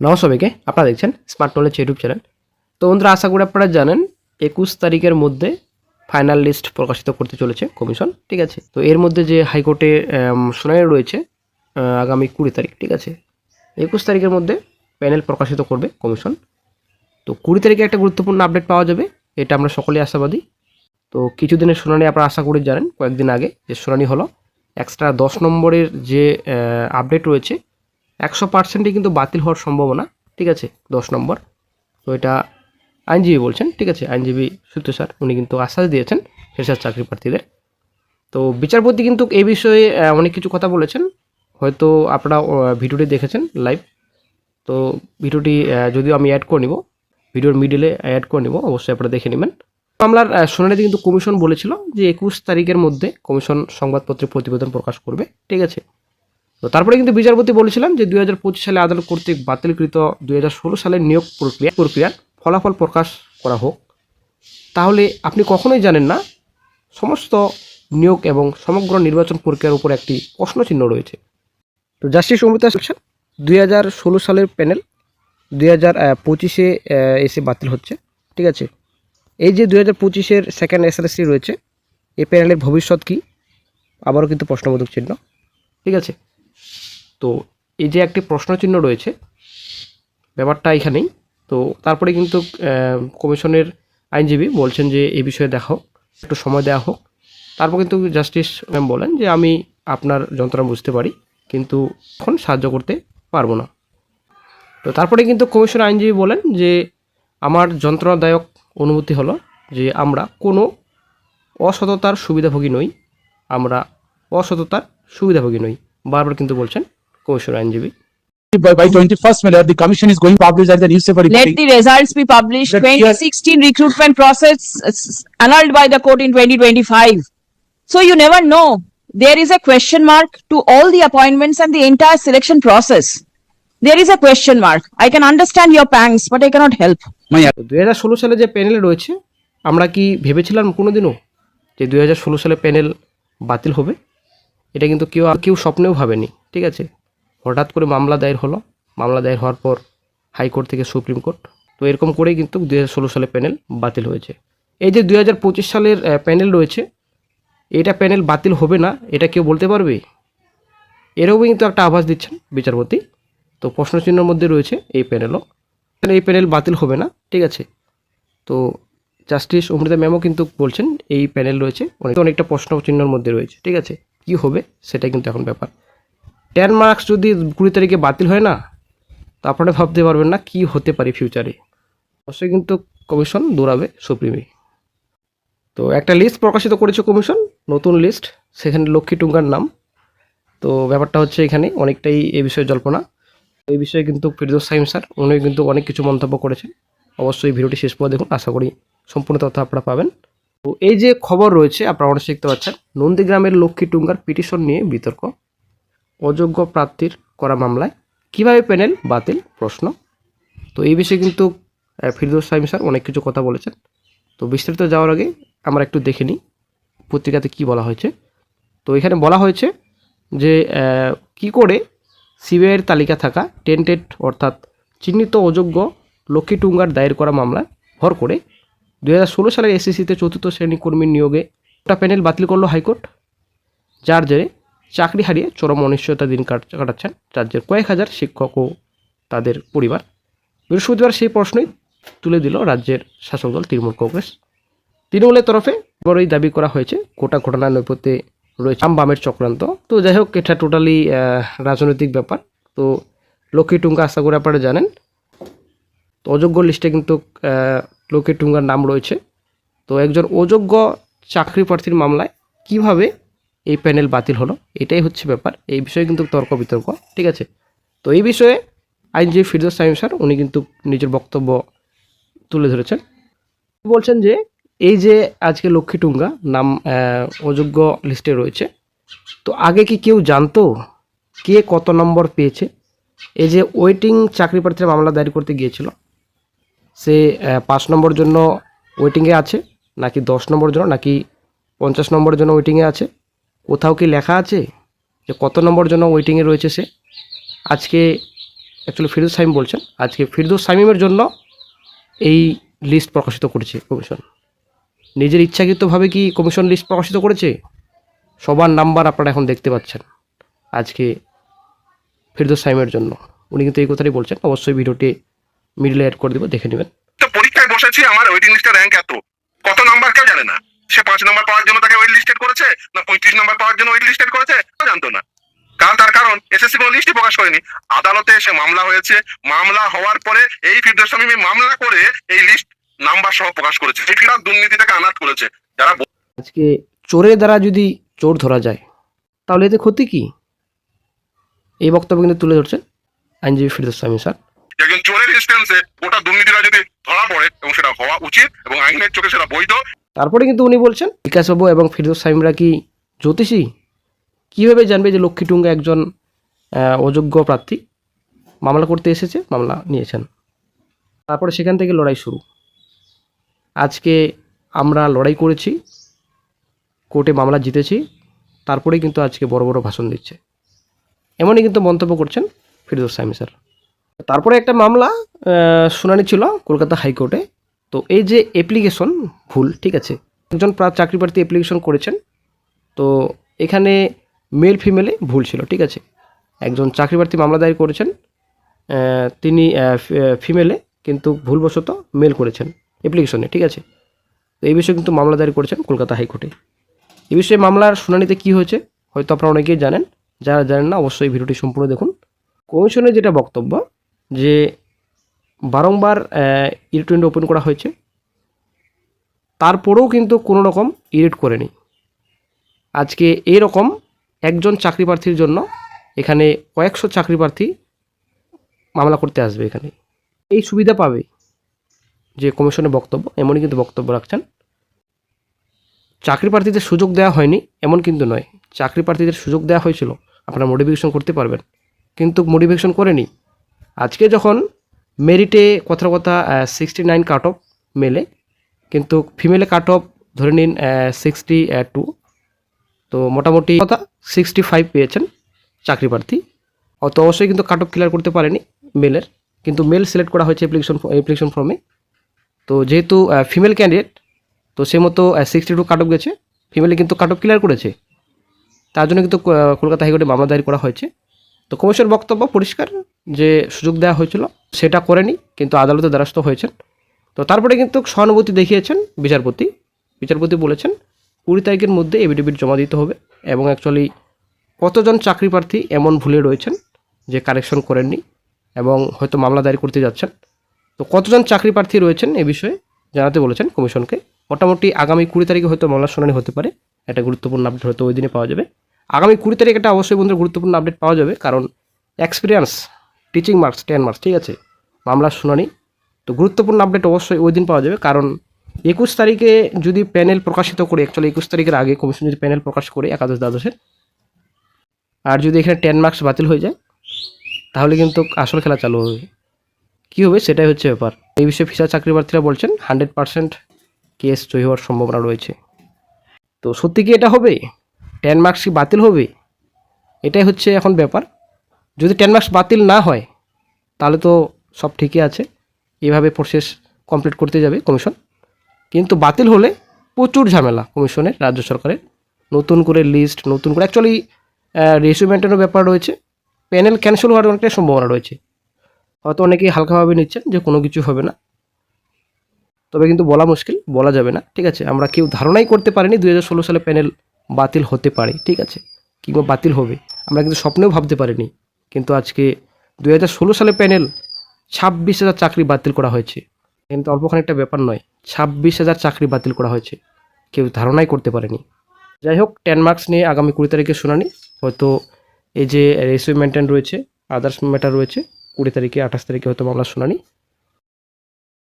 নমস্কার সবাইকে, আপনারা দেখছেন স্মার্ট নলেজ ইউটিউব চ্যানেল। তো বন্ধুরা, আশা করি আপনারা জানেন 21 তারিখের মধ্যে ফাইনাল লিস্ট প্রকাশিত করতে চলেছে কমিশন। ঠিক আছে, তো এর মধ্যে যে হাইকোর্টে শুনানি রয়েছে আগামী 20 তারিখ। ঠিক আছে, 21 তারিখের মধ্যে প্যানেল প্রকাশিত করবে কমিশন। তো 20 তারিখে একটা গুরুত্বপূর্ণ আপডেট পাওয়া যাবে, এটা আমরা সকলেই আশাবাদী। তো কিছুদিনের শুনানি আপনারা আশা করি জানেন, কয়েকদিন আগে যে শুনানি হলো, এক্সট্রা 10 নম্বরের যে আপডেট রয়েছে 100%ই কিন্তু বাতিল হওয়ার সম্ভাবনা। ঠিক আছে, 10 নম্বর। তো এটা আইনজীবী বলছেন। ঠিক আছে, আইনজীবী সূত্র স্যার উনি কিন্তু আশ্বাস দিয়েছেন ফ্রেশার চাকরি প্রার্থীদের। তো বিচারপতি কিন্তু এই বিষয়ে অনেক কিছু কথা বলেছেন, হয়তো আপনারা ভিডিওটি দেখেছেন লাইভ। তো ভিডিওটি যদিও আমি অ্যাড করে নিব, ভিডিওর মিডিলে অ্যাড করে নিব, অবশ্যই আপনারা দেখে নেবেন। মামলার শুনানিতে কিন্তু কমিশন বলেছিল যে 21 তারিখের মধ্যে কমিশন সংবাদপত্রে প্রতিবেদন প্রকাশ করবে। ঠিক আছে, তো তারপরে কিন্তু বিচারপতি বলেছিলেন যে 2025 সালে আদালত কর্তৃক বাতিলকৃত 2016 সালের নিয়োগ প্রক্রিয়ার ফলাফল প্রকাশ করা হোক। তাহলে আপনি কখনোই জানেন না সমস্ত নিয়োগ এবং সমগ্র নির্বাচন প্রক্রিয়ার উপর একটি প্রশ্নচিহ্ন রয়েছে। তো জাস্টিস অমৃতা বলছেন 2016 সালের প্যানেল 2025-এ এসে বাতিল হচ্ছে। ঠিক আছে, এই যে 2025-এর সেকেন্ড এসএলএসসি রয়েছে, এই প্যানেলের ভবিষ্যৎ কী, আবারও কিন্তু প্রশ্নবোধক চিহ্ন। ঠিক আছে, তো এই যে একটি প্রশ্নচিহ্ন রয়েছে, ব্যাপারটা এখানেই। তো তারপরে কিন্তু কমিশনের আইনজীবী বলছেন যে এই বিষয়ে দেখা হোক, একটু সময় দেওয়া হোক। তারপর কিন্তু জাস্টিস ম্যাম বলেন যে আমি আপনার যন্ত্রণা বুঝতে পারি, কিন্তু এখন সাহায্য করতে পারবো না। তো তারপরে কিন্তু কমিশনের আইনজীবী বলেন যে আমার যন্ত্রণাদায়ক অনুভূতি হলো যে আমরা কোনো অসততার সুবিধাভোগী নই, আমরা অসততার সুবিধাভোগী নই, বারবার কিন্তু বলছেন কমিশনের আইনজীবী। By 21st May, the commission is going to publish at the newspaper Let reporting. the results be published. That 2016 recruitment process annulled by the court in 2025. So you never know. There is a question mark to all the appointments and the entire selection process. There is a question mark. I can understand your pangs, but I cannot help. 2016 সালে যে panel রয়েছে, আমরা কি ভেবেছিলাম কোনোদিনও যে 2016 সালে panel বাতিল হবে? এটা কিন্তু কেউ স্বপ্নেও ভাবেনি। ঠিক আছে, হঠাৎ করে মামলা দায়ের হলো, মামলা দায়ের হওয়ার পর হাইকোর্ট থেকে সুপ্রিম কোর্ট, তো এরকম করেই কিন্তু 2016 সালে প্যানেল বাতিল হয়েছে। এই যে 2025 সালের প্যানেল রয়েছে, এটা প্যানেল বাতিল হবে না, এটা কেউ বলতে পারবে? এরকমই কিন্তু একটা আভাস দিচ্ছেন বিচারপতি। তো প্রশ্নচিহ্নের মধ্যে রয়েছে এই প্যানেলও, এই প্যানেল বাতিল হবে না। ঠিক আছে, তো জাস্টিস অমৃতা ম্যামও কিন্তু বলছেন এই প্যানেল রয়েছে অনেকটা প্রশ্নচিহ্নের মধ্যে রয়েছে। ঠিক আছে, কি হবে সেটাই কিন্তু এখন ব্যাপার। 10 মার্কস যদি 20 তারিখে বাতিল হয় না, তো আপনারা ভাবতে পারবেন না কি হতে পারে ফিউচারে। অবশ্যই কিন্তু কমিশন দৌড়াবে সুপ্রিমে। তো একটা লিস্ট প্রকাশিত করেছে কমিশন, নতুন লিস্ট, সেখানে লক্ষ্মী টুঙ্গার নাম। তো ব্যাপারটা হচ্ছে এখানে অনেকটাই এই বিষয়ে জল্পনা। এই বিষয়ে কিন্তু ফিরদৌস সাইম স্যার উনি কিন্তু অনেক কিছু মন্তব্য করেছেন। অবশ্যই ভিডিওটি শেষ পর্যন্ত দেখুন, আশা করি সম্পূর্ণ তথ্য আপনারা পাবেন। তো এই যে খবর রয়েছে আপনারা অনেক দেখতে পাচ্ছেন, নন্দীগ্রামের লক্ষ্মী টুঙ্গার পিটিশন নিয়ে বিতর্ক, অযোগ্য প্রার্থীর করা মামলায় কীভাবে প্যানেল বাতিল প্রশ্ন। তো এই বিষয়ে কিন্তু ফিরদৌস সাইম স্যার অনেক কিছু কথা বলেছেন। তো বিস্তারিত যাওয়ার আগে আমরা একটু দেখে নিই পত্রিকাতে কি বলা হয়েছে। তো এখানে বলা হয়েছে যে কি করে সিবিআইয়ের তালিকা থাকা টেন্টেড অর্থাৎ চিহ্নিত অযোগ্য লক্ষ্মী টুঙ্গার দায়ের করা মামলায় ভর করে 2016 সালের এসএসসিতে চতুর্থ শ্রেণী কর্মীর নিয়োগে একটা প্যানেল বাতিল করলো হাইকোর্ট, যার জেরে চাকরি হারিয়ে চরম অনিশ্চয়তা দিন কাটাচ্ছেন রাজ্যের কয়েক হাজার শিক্ষক ও তাদের পরিবার। বৃহস্পতিবার সেই প্রশ্নই তুলে দিল রাজ্যের শাসক দল তৃণমূল কংগ্রেস। তৃণমূলের তরফে বড়ই দাবি করা হয়েছে গোটা ঘটনার নেপথ্যে রয়েছে বামের চক্রান্ত। তো যাই হোক, এটা টোটালি রাজনৈতিক ব্যাপার। তো লক্ষ্মী টুঙ্গা আশা করে আপনারা জানেন, তো অযোগ্য লিস্টে কিন্তু লক্ষ্মী টুঙ্গার নাম রয়েছে। তো একজন অযোগ্য চাকরি প্রার্থীর মামলায় কিভাবে এই প্যানেল বাতিল হলো, এটাই হচ্ছে ব্যাপার। এই বিষয়ে কিন্তু তর্ক বিতর্ক। ঠিক আছে, তো এই বিষয়ে আইনজীবী ফিরদৌস সাইম স্যার উনি কিন্তু নিজের বক্তব্য তুলে ধরেছেন। বলছেন যে এই যে আজকে লক্ষ্মী টুঙ্গা নাম অযোগ্য লিস্টে রয়েছে, তো আগে কি কেউ জানতো কে কত নম্বর পেয়েছে? এই যে ওয়েটিং চাকরি প্রার্থীরা মামলা দায়ের করতে গিয়েছিল, সে 5 নম্বর জন্য ওয়েটিংয়ে আছে, নাকি 10 নম্বর জন্য, নাকি 50 নম্বরের জন্য ওয়েটিংয়ে আছে? কোথাও কি লেখা আছে যে কত নম্বর জন্য ওয়েটিংয়ে রয়েছে সে? আজকে অ্যাকচুয়ালি ফিরদৌস শামীম বলছেন, আজকে ফিরদৌস শামীমের জন্য এই লিস্ট প্রকাশিত করেছে কমিশন। নিজের ইচ্ছাকৃতভাবে কি কমিশন লিস্ট প্রকাশিত করেছে? সবার নাম্বার আপনারা এখন দেখতে পাচ্ছেন আজকে ফিরদৌস শামীমের জন্য। উনি কিন্তু এই কথাটাই বলছেন। অবশ্যই ভিডিওটি মিডলে অ্যাড করে দেবো, দেখে নেবেন। তো পরীক্ষায় বসেছি, আমার ওয়েটিং লিস্টের র্যাঙ্ক এত, কত নাম্বার কেউ জানে না। সে 5 নাম্বার পাওয়ার জন্য তাকে ওয়েট লিস্টেড করেছে না 35 নাম্বার পাওয়ার জন্য ওয়েট লিস্টেড করেছে তা জানতো না। তার কারণ এসএসসি কোনো লিস্টই প্রকাশ করেনি। আদালতে এসে মামলা হয়েছে, মামলা হওয়ার পরে এই ফিরদৌস শামীম মামলা করে এই লিস্ট নাম্বার সহ প্রকাশ করেছে। এটা দুর্নীতিটাকে আনাট করেছে। যারা আজকে চোরের দ্বারা যদি চোর ধরা যায় তাহলে এতে ক্ষতি কি? এই বক্তব্য কিন্তু তুলে ধরছেন আইনজীবী ফিরদৌস শামীম স্যার। একজন চোরের ইনস্ট্যান্সে গোটা দুর্নীতিটা যদি ধরা পড়ে এবং সেটা হওয়া উচিত এবং আইনের চোখে সেটা বৈধ। তারপরে কিন্তু উনি বলছেন বিকাশবাবু এবং ফিরদৌস শামীমরা কি জ্যোতিষী? কীভাবে জানবে যে লক্ষ্মীটুঙ্গা একজন অযোগ্য প্রার্থী মামলা করতে এসেছে, মামলা নিয়েছেন? তারপরে সেখান থেকে লড়াই শুরু। আজকে আমরা লড়াই করেছি, কোর্টে মামলা জিতেছি, তারপরে কিন্তু আজকে বড় বড় ভাষণ দিচ্ছে, এমনই কিন্তু মন্তব্য করছেন ফিরদৌস শামীম স্যার। তারপরে একটা মামলা শুনানি ছিল কলকাতা হাইকোর্টে। তো এই যে অ্যাপ্লিকেশন ভুল, ঠিক আছে, একজন চাকরি প্রার্থী অ্যাপ্লিকেশন করেছেন, তো এখানে মেল ফিমেলে ভুল ছিল, ঠিক আছে। একজন চাকরি প্রার্থী মামলা দায়ের করেছেন, তিনি ফিমেলে কিন্তু ভুলবশত মেল করেছেন অ্যাপ্লিকেশনে, ঠিক আছে। তো এই বিষয়ে কিন্তু মামলা দায়ের করেছেন কলকাতা হাইকোর্টে। এই বিষয়ে মামলার শুনানিতে কী হয়েছে হয়তো আপনারা অনেকেই জানেন, যারা জানেন না অবশ্যই ভিডিওটি সম্পূর্ণ দেখুন। কমিশনের যেটা বক্তব্য যে বারংবার ইরেট উইন্ডো ওপেন করা হয়েছে, তারপরেও কিন্তু কোনো রকম ইরেট করেনি। আজকে এইরকম একজন চাকরি প্রার্থীর জন্য এখানে কয়েকশো চাকরি প্রার্থী মামলা করতে আসবে, এখানে এই সুবিধা পাবে যে কমিশনের বক্তব্য, এমনই কিন্তু বক্তব্য রাখছেন। চাকরি প্রার্থীদের সুযোগ দেওয়া হয়নি এমন কিন্তু নয়, চাকরি প্রার্থীদের সুযোগ দেওয়া হয়েছিল, আপনারা মডিফিকেশন করতে পারবেন, কিন্তু মডিফিকেশন করেনি। আজকে যখন মেরিটে কথার কথা 69 কাট অফ মেলে, কিন্তু ফিমেলে কাট অফ ধরে নিন 62, তো মোটামুটি কথা 65 পেয়েছেন চাকরি প্রার্থী। অত অবশ্যই কিন্তু কাট অফ ক্লিয়ার করতে পারেনি মেলের, কিন্তু মেল সিলেক্ট করা হয়েছে অ্যাপ্লিকেশন ফর্মে। তো যেহেতু ফিমেল ক্যান্ডিডেট, তো সে মতো 62 কাট অফ গেছে, ফিমেলে কিন্তু কাট অফ ক্লিয়ার করেছে, তার জন্য কিন্তু কলকাতা হাইকোর্টে মামলা দায়ের করা হয়েছে। তো কমিশনের বক্তব্য পরিষ্কার যে সুযোগ দেওয়া হয়েছিল সেটা করেনি, কিন্তু আদালতে দ্বারস্থ হয়েছেন। তো তারপরে কিন্তু সহানুভূতি দেখিয়েছেন বিচারপতি বলেছেন 20 তারিখের মধ্যে এফিডেভিট জমা দিতে হবে, এবং অ্যাকচুয়ালি কতজন চাকরি প্রার্থী এমন ভুলে রয়েছেন যে কারেকশন করেননি এবং হয়তো মামলা দায়ের করতে যাচ্ছেন, তো কতজন চাকরি প্রার্থী রয়েছেন এ বিষয়ে জানাতে বলেছেন কমিশনকে। মোটামুটি আগামী 20 তারিখে হয়তো মামলার শুনানি হতে পারে, একটা গুরুত্বপূর্ণ আপডেট হয়তো ওই দিনে পাওয়া যাবে। আগামী 20 তারিখ একটা অবশ্যই বন্ধুরা গুরুত্বপূর্ণ আপডেট পাওয়া যাবে, কারণ এক্সপিরিয়েন্স টিচিং মার্কস 10 মার্কস, ঠিক আছে, মামলার শুনানি। তো গুরুত্বপূর্ণ আপডেট অবশ্যই ওই দিন পাওয়া যাবে, কারণ 21 তারিখে যদি প্যানেল প্রকাশিত করে, অ্যাকচুয়ালি 21 তারিখের আগে কমিশন যদি প্যানেল প্রকাশ করে একাদশ দ্বাদশের, আর যদি এখানে 10 মার্কস বাতিল হয়ে যায় তাহলে কিন্তু আসল খেলা চালু হবে। কী হবে সেটাই হচ্ছে ব্যাপার। এই বিষয়ে ফিসার চাকরি প্রার্থীরা বলছেন 100% কেস জয়ী হওয়ার সম্ভাবনা রয়েছে। তো সত্যি কি এটা হবে? 10 মার্কস কি বাতিল হবে? এটাই হচ্ছে এখন ব্যাপার। যদি 10 মার্কস বাতিল না হয় তাহলে তো সব ঠিকই আছে, এভাবে প্রসেস কমপ্লিট করতে যাবে কমিশন। কিন্তু বাতিল হলে প্রচুর ঝামেলা কমিশনের, রাজ্য সরকারের, নতুন করে লিস্ট, নতুন করে অ্যাকচুয়ালি রেশিও মেনটেনের ব্যাপার রয়েছে, প্যানেল ক্যান্সেল হওয়ার অনেকটাই সম্ভাবনা রয়েছে। হয়তো অনেকেই হালকাভাবে নিচ্ছেন যে কোনো কিছু হবে না, তবে কিন্তু বলা মুশকিল, বলা যাবে না, ঠিক আছে। আমরা কেউ ধারণাই করতে পারিনি 2016 সালে প্যানেল বাতিল হতে পারে, ঠিক আছে, কিংবা বাতিল হবে, আমরা কিন্তু স্বপ্নেও ভাবতে পারিনি। কিন্তু আজকে 2016 সালে প্যানেল 26,000 চাকরি বাতিল করা হয়েছে, কিন্তু অল্পখানি একটা ব্যাপার নয়, 26,000 চাকরি বাতিল করা হয়েছে, কেউ ধারণাই করতে পারেনি। যাই হোক, 10 মার্কস নিয়ে আগামী 20 তারিখে শুনানি, হয়তো এই যে রেশিও মেনটেন রয়েছে, আদার্স ম্যাটার রয়েছে, 20 তারিখে 28 তারিখে হয়তো মামলার শুনানি।